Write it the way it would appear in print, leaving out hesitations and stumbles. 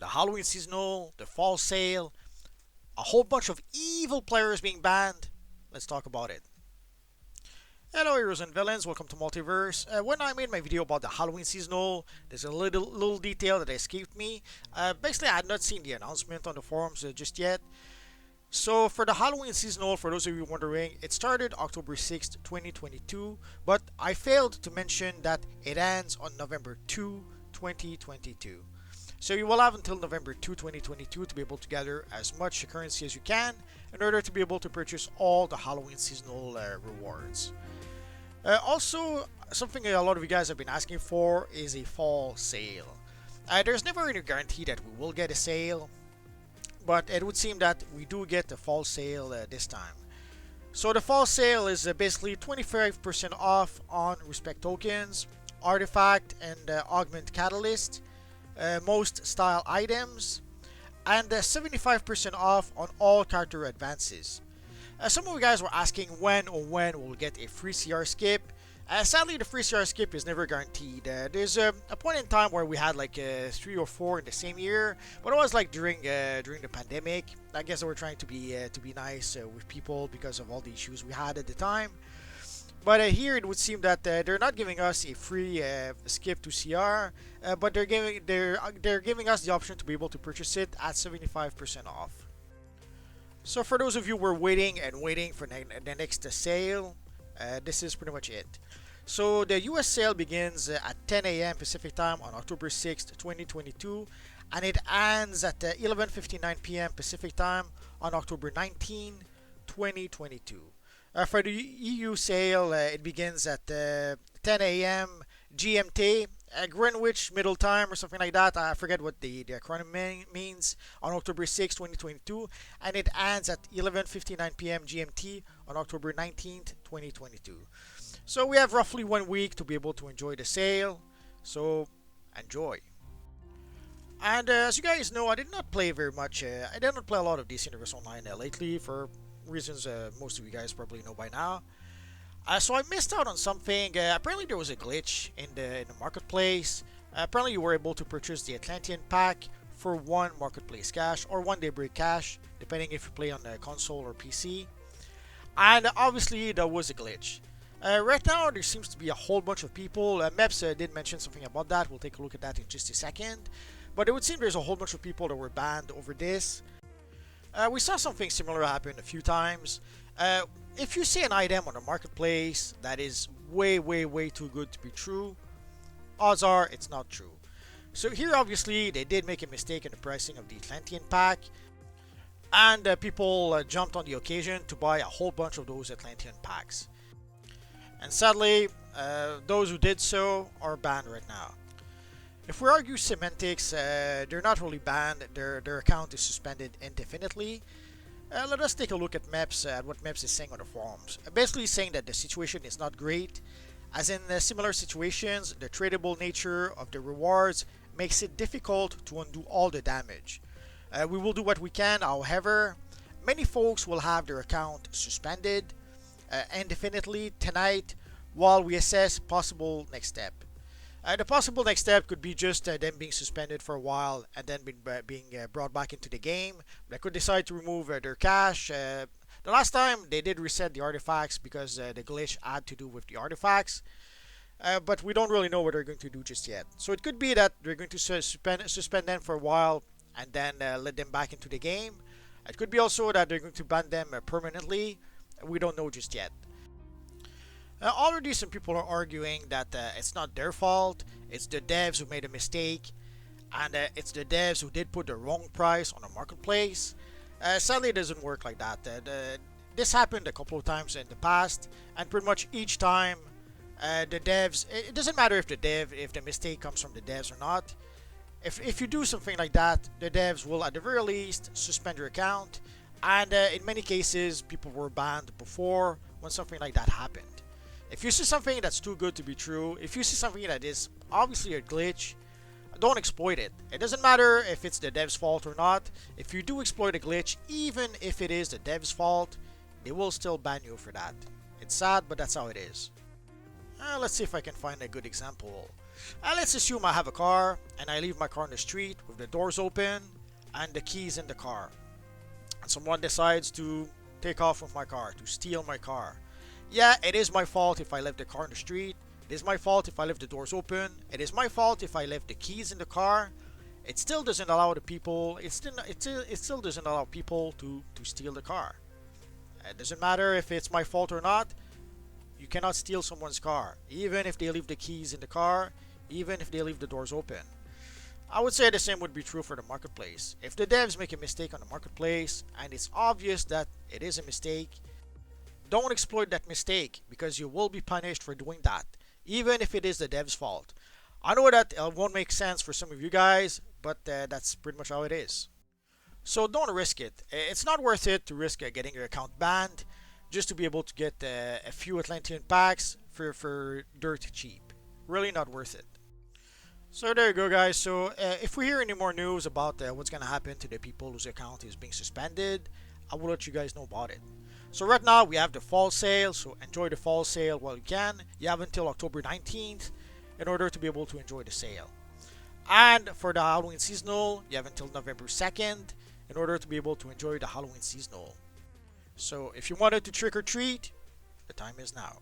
the Halloween seasonal, the fall sale, a whole bunch of evil players being banned. Let's talk about it. Hello heroes and villains, welcome to Multiverse. When I made my video about the Halloween seasonal, there's a little detail that escaped me. Basically, I had not seen the announcement on the forums just yet. So for the Halloween seasonal, for those of you wondering, it started October 6th, 2022, but I failed to mention that it ends on November 2, 2022. So you will have until November 2, 2022 to be able to gather as much currency as you can in order to be able to purchase all the Halloween seasonal rewards. Also, something a lot of you guys have been asking for is a fall sale. There's never any guarantee that we will get a sale, but it would seem that we do get a fall sale this time. So the fall sale is basically 25% off on respect tokens, artifact and augment catalyst, most style items, and 75% off on all character advances. Some of you guys were asking when we'll get a free CR skip. Sadly, the free CR skip is never guaranteed. There's a point in time where we had like 3 or 4 in the same year, but it was like during the pandemic. I guess they were trying to be nice with people because of all the issues we had at the time. But here it would seem that they're not giving us a free skip to CR, but they're giving us the option to be able to purchase it at 75% off. So for those of you who were waiting for the next sale, this is pretty much it. So the US sale begins at 10 a.m. Pacific time on October 6th, 2022, and it ends at 11:59 p.m. Pacific time on October 19, 2022. For the EU sale, it begins at 10 a.m. GMT, Greenwich Middle Time or something like that. I forget what the acronym means, on October 6, 2022, and it ends at 11:59 p.m. GMT on October 19th, 2022. So we have roughly 1 week to be able to enjoy the sale, so enjoy. And as you guys know, I did not play very much. I did not play a lot of DC Universe Online lately for reasons most of you guys probably know by now. So I missed out on something. Apparently there was a glitch in the marketplace. Apparently you were able to purchase the Atlantean pack for 1 marketplace cash or 1 daybreak cash, depending if you play on the console or PC. And obviously there was a glitch. Right now there seems to be a whole bunch of people. Meps did mention something about that. We'll take a look at that in just a second. But it would seem there's a whole bunch of people that were banned over this. We saw something similar happen a few times. If you see an item on the marketplace that is way too good to be true, odds are it's not true. So here obviously they did make a mistake in the pricing of the Atlantean pack, and people jumped on the occasion to buy a whole bunch of those Atlantean packs. And sadly, those who did so are banned right now. If we argue semantics, they're not really banned, their account is suspended indefinitely. Let us take a look at what Meps is saying on the forums. Basically saying that the situation is not great, as in similar situations, the tradable nature of the rewards makes it difficult to undo all the damage. We will do what we can, however, many folks will have their account suspended indefinitely tonight while we assess possible next step. The possible next step could be just them being suspended for a while and then being brought back into the game. They could decide to remove their cash. The last time they did reset the artifacts because the glitch had to do with the artifacts. But we don't really know what they're going to do just yet. So it could be that they're going to suspend them for a while and then let them back into the game. It could be also that they're going to ban them permanently. We don't know just yet. Already some people are arguing that it's not their fault, it's the devs who made a mistake, and it's the devs who did put the wrong price on the marketplace. Sadly it doesn't work like that. This happened a couple of times in the past, and pretty much each time the devs, it doesn't matter if the mistake comes from the devs or not. If you do something like that, the devs will at the very least suspend your account, and in many cases people were banned before when something like that happened. If you see something that's too good to be true, if you see something that is obviously a glitch, don't exploit it. It doesn't matter if it's the dev's fault or not. If you do exploit a glitch, even if it is the dev's fault, they will still ban you for that. It's sad, but that's how it is. Let's see if I can find a good example. Let's assume I have a car and I leave my car on the street with the doors open and the keys in the car. And someone decides to take off with my car, to steal my car. Yeah, it is my fault if I left the car in the street. It is my fault if I left the doors open. It is my fault if I left the keys in the car. It still doesn't allow the people. It still doesn't allow people to steal the car. It doesn't matter if it's my fault or not. You cannot steal someone's car, even if they leave the keys in the car, even if they leave the doors open. I would say the same would be true for the marketplace. If the devs make a mistake on the marketplace and it's obvious that it is a mistake, don't exploit that mistake because you will be punished for doing that, even if it is the dev's fault. I know that won't make sense for some of you guys, but that's pretty much how it is. So don't risk it. It's not worth it to risk getting your account banned just to be able to get a few Atlantean packs for dirt cheap. Really not worth it. So there you go, guys. So if we hear any more news about what's gonna happen to the people whose account is being suspended, I will let you guys know about it. So right now we have the fall sale, so enjoy the fall sale while you can. You have until October 19th in order to be able to enjoy the sale. And for the Halloween seasonal, you have until November 2nd in order to be able to enjoy the Halloween seasonal. So if you wanted to trick or treat, the time is now.